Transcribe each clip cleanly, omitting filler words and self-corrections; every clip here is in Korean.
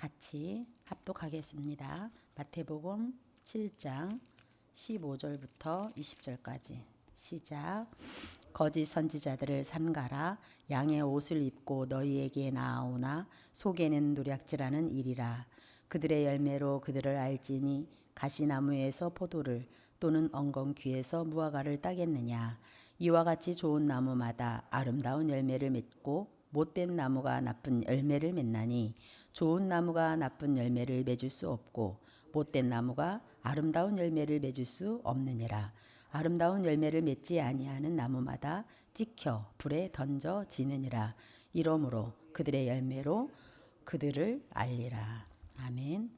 같이 합독하겠습니다. 마태복음 7장 15절부터 20절까지 시작. 거짓 선지자들을 삼가라. 양의 옷을 입고 너희에게 나아오나 속에는 노략질하는 일이라. 그들의 열매로 그들을 알지니 가시나무에서 포도를 또는 엉겅퀴에서 무화과를 따겠느냐. 이와 같이 좋은 나무마다 아름다운 열매를 맺고 못된 나무가 나쁜 열매를 맺나니 좋은 나무가 나쁜 열매를 맺을 수 없고 못된 나무가 아름다운 열매를 맺을 수 없느니라. 아름다운 열매를 맺지 아니하는 나무마다 찍혀 불에 던져지느니라. 이러므로 그들의 열매로 그들을 알리라. 아멘.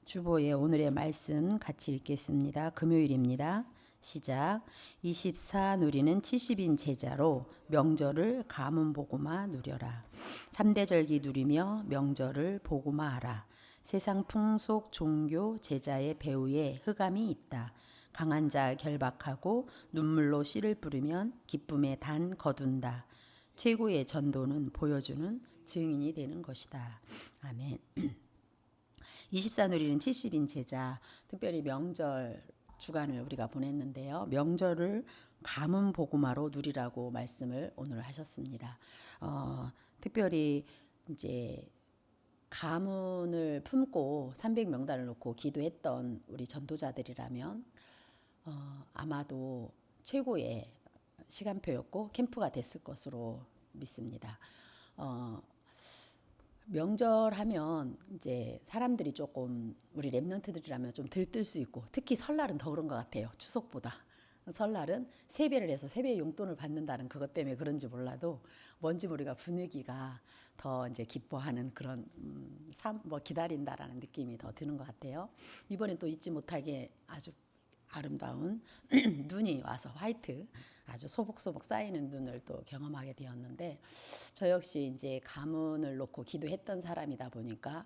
주보의 오늘의 말씀 같이 읽겠습니다. 금요일입니다. 시작. 24 누리는 70인 제자로 명절을 가문보고마 누려라. 참대절기 누리며 명절을 보고마 하라. 세상 풍속 종교 제자의 배후에 흑암이 있다. 강한 자 결박하고 눈물로 씨를 뿌리면 기쁨의 단 거둔다. 최고의 전도는 보여주는 증인이 되는 것이다. 아멘. 24 누리는 70인 제자, 특별히 명절 주간을 우리가 보냈는데요. 명절을 가문 복음화로 누리라고 말씀을 오늘 하셨습니다. 특별히 이제 가문을 품고 300명단을 놓고 기도했던 우리 전도자들이라면 아마도 최고의 시간표였고 캠프가 됐을 것으로 믿습니다. 명절하면 이제 사람들이 조금 우리 랩런트들이라면 좀 들뜰 수 있고 특히 설날은 더 그런 것 같아요. 추석보다. 설날은 세배를 해서 세배 용돈을 받는다는 그것 때문에 그런지 몰라도 뭔지 모르가 분위기가 더 이제 기뻐하는 그런 기다린다라는 느낌이 더 드는 것 같아요. 이번엔 또 잊지 못하게 아주 아름다운 눈이 와서 화이트 아주 소복소복 쌓이는 눈을 또 경험하게 되었는데 저 역시 이제 가문을 놓고 기도했던 사람이다 보니까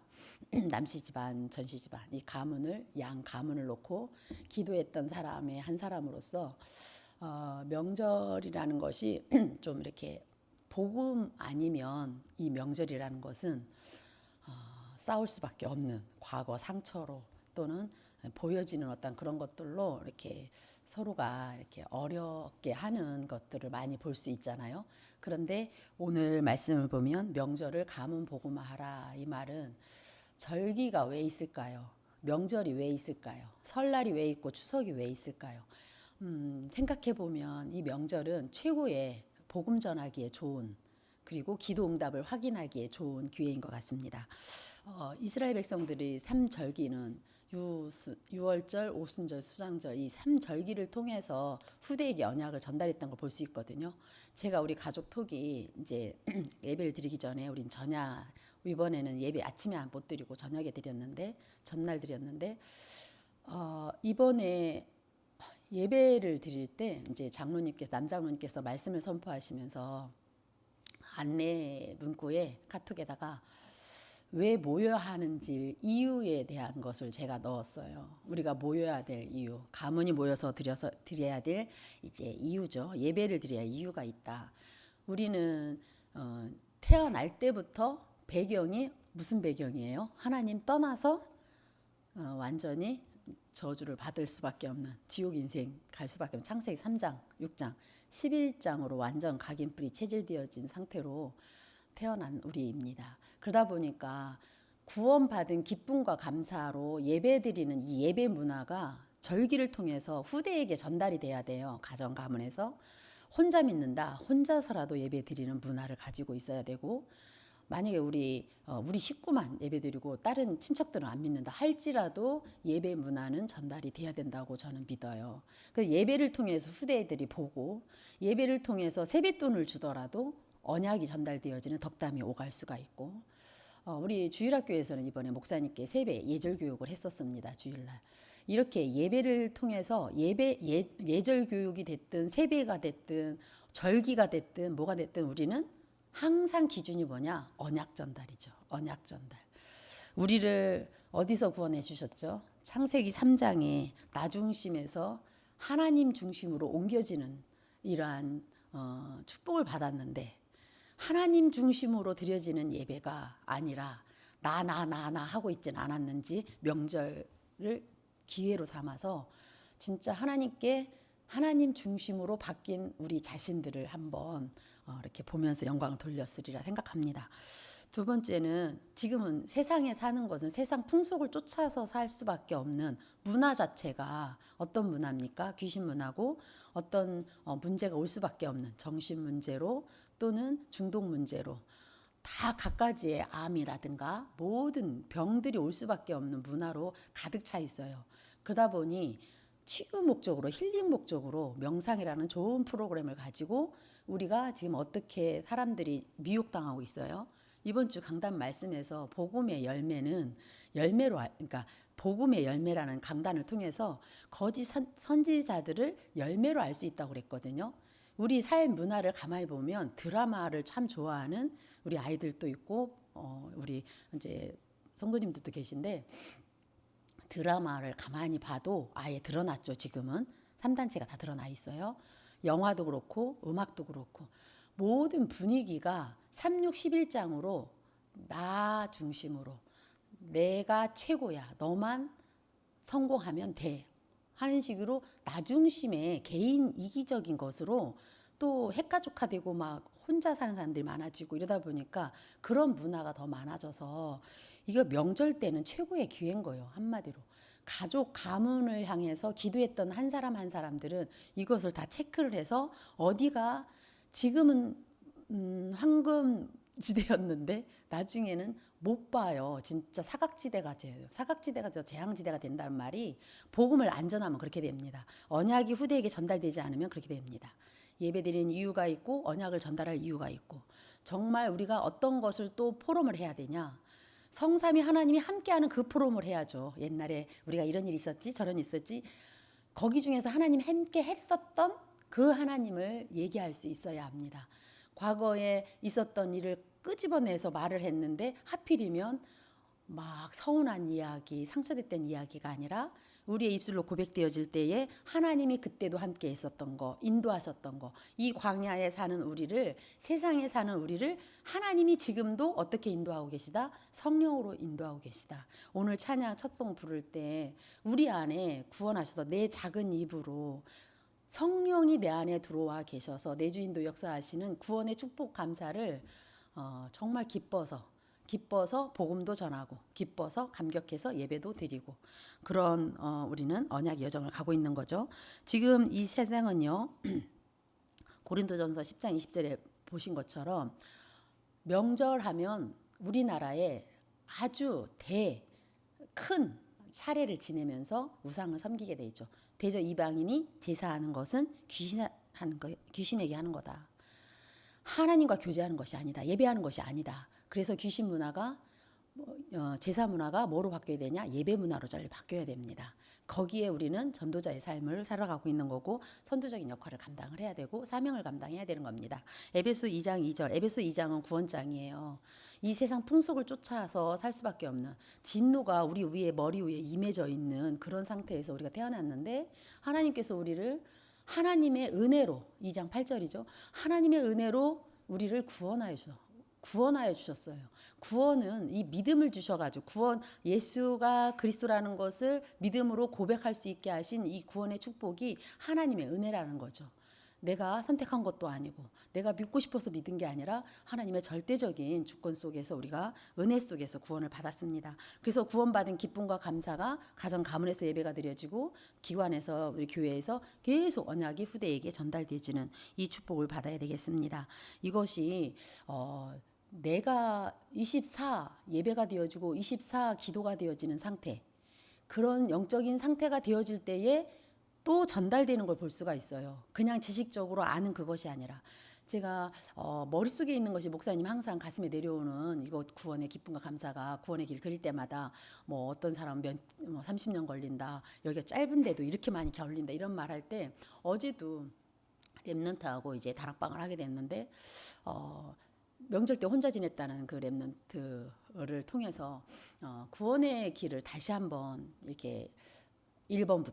남씨 집안 전씨 집안 이 가문을 양 가문을 놓고 기도했던 사람의 한 사람으로서 명절이라는 것이 좀 이렇게 복음 아니면 이 명절이라는 것은 싸울 수밖에 없는 과거 상처로 또는 보여지는 어떤 그런 것들로 이렇게 서로가 이렇게 어렵게 하는 것들을 많이 볼 수 있잖아요. 그런데 오늘 말씀을 보면 명절을 가문 복음화하라 이 말은 절기가 왜 있을까요? 명절이 왜 있을까요? 설날이 왜 있고 추석이 왜 있을까요? 생각해 보면 이 명절은 최고의 복음 전하기에 좋은 그리고 기도 응답을 확인하기에 좋은 기회인 것 같습니다. 이스라엘 백성들이 3절기는 유월절, 오순절, 수장절 이 3절기를 통해서 후대에게 언약을 전달했던 걸 볼 수 있거든요. 제가 우리 가족 톡이 이제 예배를 드리기 전에 우린 이번에는 예배 아침에 못 드리고 저녁에 드렸는데 전날 드렸는데 이번에 예배를 드릴 때 이제 남장로님께서 말씀을 선포하시면서 안내 문구에 카톡에다가 왜 모여야 하는지 이유에 대한 것을 제가 넣었어요. 우리가 모여야 될 이유, 가문이 모여서 드려야 될 이제 이유죠. 예배를 드려야 이유가 있다. 우리는 태어날 때부터 배경이 무슨 배경이에요? 하나님 떠나서 완전히 저주를 받을 수밖에 없는 지옥 인생 갈 수밖에 없는 창세기 3장, 6장, 11장으로 완전 각인뿔이 체질되어진 상태로 태어난 우리입니다. 그러다 보니까 구원받은 기쁨과 감사로 예배드리는 이 예배 문화가 절기를 통해서 후대에게 전달이 돼야 돼요. 가정 가문에서 혼자 믿는다. 혼자서라도 예배드리는 문화를 가지고 있어야 되고 만약에 우리 식구만 예배드리고 다른 친척들은 안 믿는다 할지라도 예배 문화는 전달이 돼야 된다고 저는 믿어요. 그래서 예배를 통해서 후대들이 보고 예배를 통해서 세뱃돈을 주더라도 언약이 전달되어지는 덕담이 오갈 수가 있고 우리 주일학교에서는 이번에 목사님께 세배 예절 교육을 했었습니다. 주일날. 이렇게 예배를 통해서 예절 교육이 됐든 세배가 됐든 절기가 됐든 뭐가 됐든 우리는 항상 기준이 뭐냐? 언약 전달이죠. 언약 전달. 우리를 어디서 구원해 주셨죠? 창세기 3장에 나 중심에서 하나님 중심으로 옮겨지는 이러한 축복을 받았는데 하나님 중심으로 드려지는 예배가 아니라 나 하고 있진 않았는지 명절을 기회로 삼아서 진짜 하나님 중심으로 바뀐 우리 자신들을 한번 이렇게 보면서 영광을 돌렸으리라 생각합니다. 두 번째는 지금은 세상에 사는 것은 세상 풍속을 쫓아서 살 수밖에 없는 문화 자체가 어떤 문화입니까? 귀신 문화고 어떤 문제가 올 수밖에 없는 정신 문제로 또는 중독 문제로 다 갖가지의 암이라든가 모든 병들이 올 수밖에 없는 문화로 가득 차 있어요. 그러다 보니 치유 목적으로 힐링 목적으로 명상이라는 좋은 프로그램을 가지고 우리가 지금 어떻게 사람들이 미혹당하고 있어요. 이번 주 강단 말씀에서 복음의 열매는 그러니까 복음의 열매라는 강단을 통해서 거짓 선지자들을 열매로 알 수 있다고 그랬거든요. 우리 사회 문화를 가만히 보면 드라마를 참 좋아하는 우리 아이들도 있고 우리 이제 성도님들도 계신데 드라마를 가만히 봐도 아예 드러났죠. 지금은 3단체가 다 드러나 있어요. 영화도 그렇고 음악도 그렇고 모든 분위기가 3611장으로 나 중심으로 내가 최고야. 너만 성공하면 돼. 하는 식으로 나 중심의 개인 이기적인 것으로 또 핵가족화되고 막 혼자 사는 사람들이 많아지고 이러다 보니까 그런 문화가 더 많아져서 이거 명절 때는 최고의 기회인 거예요. 한마디로. 가족 가문을 향해서 기도했던 한 사람 한 사람들은 이것을 다 체크를 해서 어디가 지금은 황금지대였는데 나중에는 못 봐요. 진짜 사각지대가 돼요. 사각지대가 재앙지대가 된다는 말이 복음을 안 전하면 그렇게 됩니다. 언약이 후대에게 전달되지 않으면 그렇게 됩니다. 예배드리는 이유가 있고 언약을 전달할 이유가 있고 정말 우리가 어떤 것을 또 포럼을 해야 되냐. 성삼위 하나님이 함께하는 그 포럼을 해야죠. 옛날에 우리가 이런 일이 있었지 저런 일이 있었지 거기 중에서 하나님 함께 했었던 그 하나님을 얘기할 수 있어야 합니다. 과거에 있었던 일을 끄집어내서 말을 했는데 하필이면 막 서운한 이야기, 상처됐던 이야기가 아니라 우리의 입술로 고백되어질 때에 하나님이 그때도 함께 있었던 거, 인도하셨던 거, 이 광야에 사는 우리를, 세상에 사는 우리를 하나님이 지금도 어떻게 인도하고 계시다? 성령으로 인도하고 계시다. 오늘 찬양 첫송 부를 때 우리 안에 구원하셔서 내 작은 입으로 성령이 내 안에 들어와 계셔서 내 주인도 역사하시는 구원의 축복 감사를 정말 기뻐서 복음도 전하고 기뻐서 감격해서 예배도 드리고 그런 우리는 언약 여정을 가고 있는 거죠. 지금 이 세상은요. 고린도전서 10장 20절에 보신 것처럼 명절하면 우리나라에 아주 큰 차례를 지내면서 우상을 섬기게 돼 있죠. 대저 이방인이 제사하는 것은 귀신에게 하는 거다. 하나님과 교제하는 것이 아니다. 예배하는 것이 아니다. 그래서 귀신 문화가 제사 문화가 뭐로 바뀌어야 되냐? 예배 문화로 잘 바뀌어야 됩니다. 거기에 우리는 전도자의 삶을 살아가고 있는 거고 선도적인 역할을 감당을 해야 되고 사명을 감당해야 되는 겁니다. 에베소 2장 2절. 에베소 2장은 구원장이에요. 이 세상 풍속을 쫓아서 살 수밖에 없는 진노가 우리 위에 머리 위에 임해져 있는 그런 상태에서 우리가 태어났는데 하나님께서 우리를 하나님의 은혜로 2장 8절이죠. 하나님의 은혜로 우리를 구원하여 주셨어요. 구원은 이 믿음을 주셔가지고 구원 예수가 그리스도라는 것을 믿음으로 고백할 수 있게 하신 이 구원의 축복이 하나님의 은혜라는 거죠. 내가 선택한 것도 아니고 내가 믿고 싶어서 믿은 게 아니라 하나님의 절대적인 주권 속에서 우리가 은혜 속에서 구원을 받았습니다. 그래서 구원받은 기쁨과 감사가 가정 가문에서 예배가 드려지고 기관에서 우리 교회에서 계속 언약이 후대에게 전달되지는 이 축복을 받아야 되겠습니다. 이것이 내가 24 예배가 되어지고 24 기도가 되어지는 상태 그런 영적인 상태가 되어질 때에 또 전달되는 걸 볼 수가 있어요. 그냥 지식적으로 아는 그것이 아니라 제가 머릿속에 있는 것이 목사님 항상 가슴에 내려오는 이거 구원의 기쁨과 감사가 구원의 길 그릴 때마다 뭐 어떤 사람은 30년 걸린다. 여기가 짧은데도 이렇게 많이 걸린다. 이런 말 할 때 어제도 랩런트하고 이제 다락방을 하게 됐는데 명절 때 혼자 지냈다는 그 랩런트를 통해서 구원의 길을 다시 한번 이렇게 1번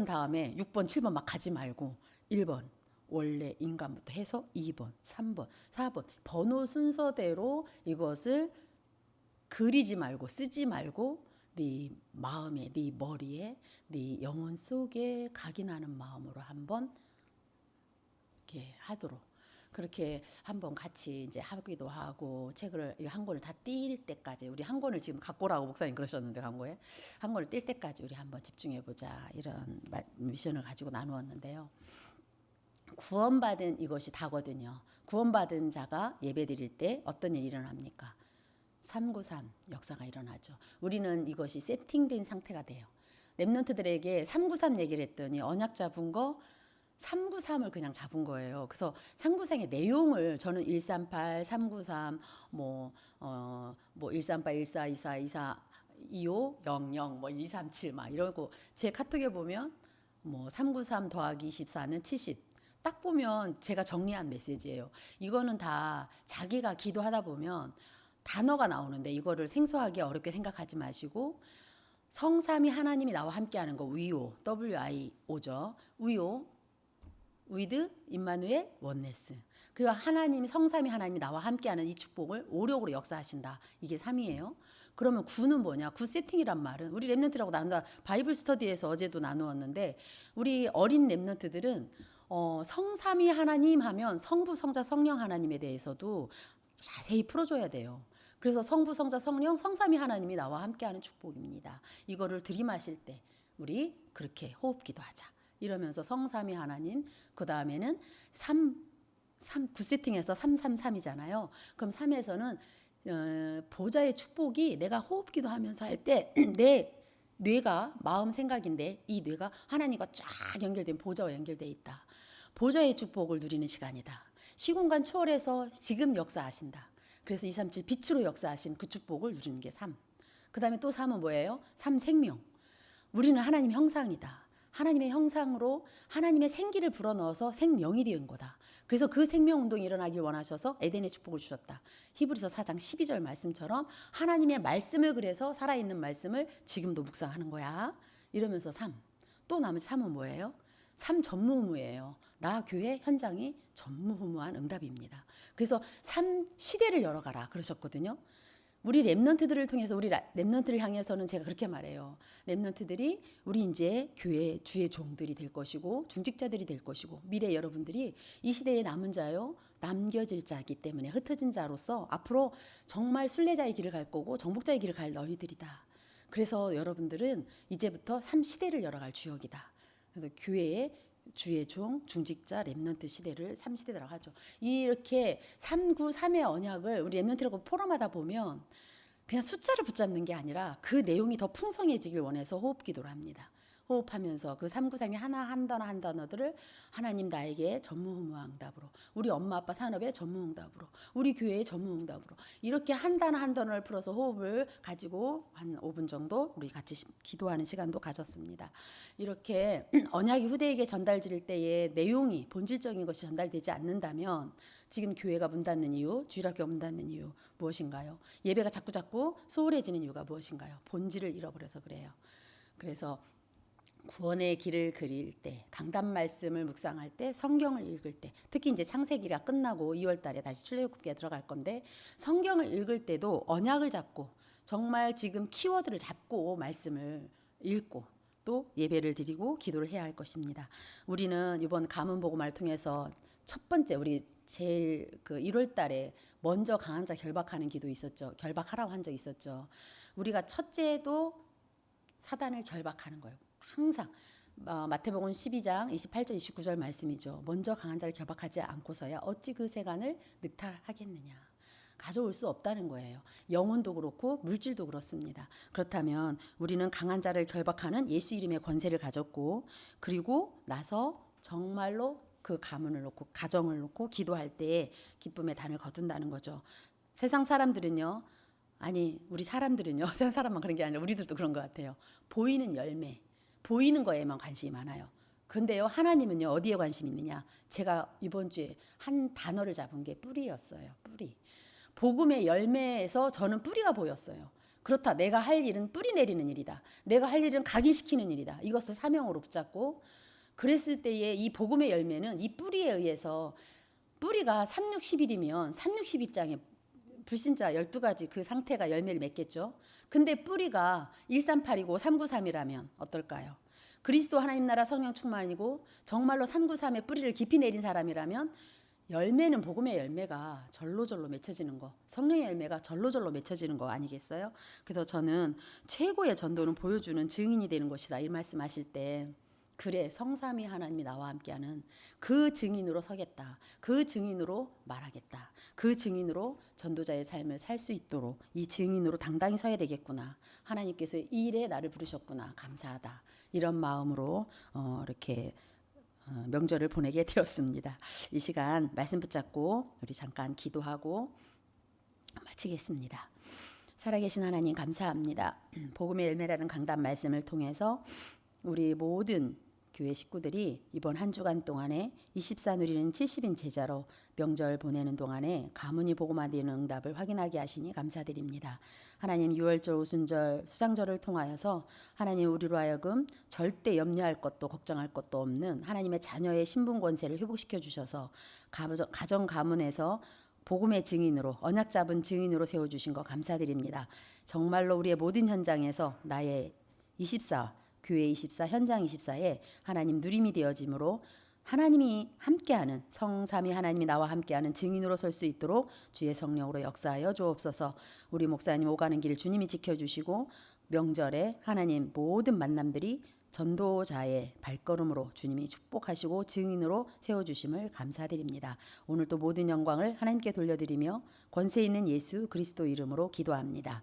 다음에 6번, 7번 막 가지 말고 1번 원래 인간부터 해서 2번, 3번, 4번 번호 순서대로 이것을 그리지 말고 쓰지 말고 네 마음에, 네 머리에, 네 영혼 속에 각인하는 마음으로 한번 이렇게 하도록, 그렇게 한번 같이 이제 하기도 하고, 책을 한 권을 다 띌 때까지, 우리 한 권을 지금 갖고 오라고 목사님 그러셨는데, 광고에 한 권을 띌 때까지 우리 한번 집중해 보자, 이런 미션을 가지고 나누었는데요. 구원받은 이것이 다거든요. 구원받은 자가 예배 드릴 때 어떤 일이 일어납니까? 393 역사가 일어나죠. 우리는 이것이 세팅된 상태가 돼요. 랩런트들에게 393 얘기를 했더니 언약 잡은 거 393을 그냥 잡은 거예요. 그래서 393의 내용을 저는 138, 393, 138, 14, 24, 24, 25, 00, 237 막 이러고, 제 카톡에 보면 393 더하기 24는 70. 딱 보면 제가 정리한 메시지예요. 이거는 다 자기가 기도하다 보면 단어가 나오는데, 이거를 생소하게 어렵게 생각하지 마시고, 성삼위 하나님이 나와 함께하는 거 위오, WIO죠. 위오, with 임마누엘 원네스. 그 하나님, 성삼위 하나님이 나와 함께하는 이 축복을 오력으로 역사하신다. 이게 3이에요. 그러면 9는 뭐냐? 9 세팅이란 말은, 우리 랩런트라고 나눈다. 바이블 스터디에서 어제도 나누었는데, 우리 어린 랩런트들은 성삼위 하나님 하면 성부, 성자, 성령 하나님에 대해서도 자세히 풀어줘야 돼요. 그래서 성부, 성자, 성령, 성삼위 하나님이 나와 함께하는 축복입니다. 이거를 들이마실 때 우리 그렇게 호흡기도 하자. 이러면서 성삼위 하나님, 그 다음에는 9세팅에서 333이잖아요. 그럼 3에서는 보좌의 축복이, 내가 호흡기도 하면서 할 때 내 뇌가 마음 생각인데, 이 뇌가 하나님과 쫙 연결된 보좌와 연결되어 있다. 보좌의 축복을 누리는 시간이다. 시공간 초월해서 지금 역사하신다. 그래서 237 빛으로 역사하신 그 축복을 누리는 게 3. 그 다음에 또 3은 뭐예요? 3 생명. 우리는 하나님 형상이다. 하나님의 형상으로 하나님의 생기를 불어넣어서 생명이 되는 거다. 그래서 그 생명운동이 일어나길 원하셔서 에덴의 축복을 주셨다. 히브리서 4장 12절 말씀처럼 하나님의 말씀을, 그래서 살아있는 말씀을 지금도 묵상하는 거야. 이러면서 3. 또 나머지 3은 뭐예요? 3 전무후무예요. 나 교회 현장이 전무후무한 응답입니다. 그래서 3 시대를 열어가라 그러셨거든요. 우리 랩런트들을 통해서, 우리 랩런트를 향해서는 제가 그렇게 말해요. 랩런트들이 우리 이제 교회 주의 종들이 될 것이고, 중직자들이 될 것이고, 미래 여러분들이 이 시대에 남은 자요, 남겨질 자이기 때문에 흩어진 자로서 앞으로 정말 순례자의 길을 갈 거고 정복자의 길을 갈 너희들이다. 그래서 여러분들은 이제부터 3 시대를 열어갈 주역이다. 그래서 교회의 주의 종, 중직자, 랩런트 시대를 3시대라고 하죠. 이렇게 393의 언약을 우리 랩런트라고 포럼하다 보면 그냥 숫자를 붙잡는 게 아니라 그 내용이 더 풍성해지길 원해서 호흡기도를 합니다. 호흡하면서 그 393이 하나 한 단어 한 단어들을 하나님 나에게 전무후무응답으로, 우리 엄마 아빠 산업의 전무응답으로, 우리 교회의 전무응답으로, 이렇게 한 단어 한 단어를 풀어서 호흡을 가지고 한 5분 정도 우리 같이 기도하는 시간도 가졌습니다. 이렇게 언약이 후대에게 전달될 때에 내용이, 본질적인 것이 전달되지 않는다면 지금 교회가 문 닫는 이유, 주일학교가 문 닫는 이유 무엇인가요? 예배가 자꾸 소홀해지는 이유가 무엇인가요? 본질을 잃어버려서 그래요. 그래서 구원의 길을 그릴 때, 강단 말씀을 묵상할 때, 성경을 읽을 때, 특히 이제 창세기가 끝나고 2월 달에 다시 출애굽기에 들어갈 건데, 성경을 읽을 때도 언약을 잡고 정말 지금 키워드를 잡고 말씀을 읽고 또 예배를 드리고 기도를 해야 할 것입니다. 우리는 이번 가문 복음화를 통해서 첫 번째, 우리 제일 1월 달에 먼저 강한 자 결박하는 기도 있었죠. 결박하라고 한 적 있었죠. 우리가 첫째도 사단을 결박하는 거예요. 항상 마태복음 12장 28절 29절 말씀이죠. 먼저 강한 자를 결박하지 않고서야 어찌 그 세간을 늑탈하겠느냐. 가져올 수 없다는 거예요. 영혼도 그렇고 물질도 그렇습니다. 그렇다면 우리는 강한 자를 결박하는 예수 이름의 권세를 가졌고, 그리고 나서 정말로 그 가문을 놓고 가정을 놓고 기도할 때 기쁨의 단을 거둔다는 거죠. 세상 사람들은요, 아니 우리 사람들은요, 세상 사람만 그런 게 아니라 우리들도 그런 것 같아요. 보이는 열매, 보이는 거에만 관심이 많아요. 근데요, 하나님은요, 어디에 관심이 있느냐? 제가 이번 주에 한 단어를 잡은 게 뿌리였어요. 뿌리. 복음의 열매에서 저는 뿌리가 보였어요. 그렇다, 내가 할 일은 뿌리 내리는 일이다. 내가 할 일은 각인시키는 일이다. 이것을 사명으로 붙잡고, 그랬을 때에 이 복음의 열매는 이 뿌리에 의해서, 뿌리가 360일이면 360일장에 불신자 12가지 그 상태가 열매를 맺겠죠. 근데 뿌리가 138이고 393이라면 어떨까요? 그리스도 하나님 나라 성령 충만이고 정말로 393의 뿌리를 깊이 내린 사람이라면 열매는 복음의 열매가 절로절로 맺혀지는 거, 성령의 열매가 절로절로 맺혀지는 거 아니겠어요? 그래서 저는 최고의 전도는 보여주는 증인이 되는 것이다 이 말씀하실 때, 그래 성삼위 하나님이 나와 함께하는 그 증인으로 서겠다, 그 증인으로 말하겠다, 그 증인으로 전도자의 삶을 살 수 있도록 이 증인으로 당당히 서야 되겠구나, 하나님께서 이 일에 나를 부르셨구나, 감사하다, 이런 마음으로 이렇게 명절을 보내게 되었습니다. 이 시간 말씀 붙잡고 우리 잠깐 기도하고 마치겠습니다. 살아계신 하나님 감사합니다. 복음의 열매라는 강단 말씀을 통해서 우리 모든 교회 식구들이 이번 한 주간 동안에 24 누리는 70인 제자로 명절 보내는 동안에 가문이 복음화 되는 응답을 확인하게 하시니 감사드립니다. 하나님, 유월절, 오순절, 수장절을 통하여서 하나님 우리로 하여금 절대 염려할 것도 걱정할 것도 없는 하나님의 자녀의 신분 권세를 회복시켜 주셔서 가정 가문에서 복음의 증인으로, 언약 잡은 증인으로 세워주신 거 감사드립니다. 정말로 우리의 모든 현장에서 나의 24 교회 24 현장 24에 하나님 누림이 되어짐으로 하나님이 함께하는, 성삼위 하나님이 나와 함께하는 증인으로 설 수 있도록 주의 성령으로 역사하여 주옵소서. 우리 목사님 오가는 길 주님이 지켜주시고 명절에 하나님 모든 만남들이 전도자의 발걸음으로 주님이 축복하시고 증인으로 세워주심을 감사드립니다. 오늘도 모든 영광을 하나님께 돌려드리며 권세 있는 예수 그리스도 이름으로 기도합니다.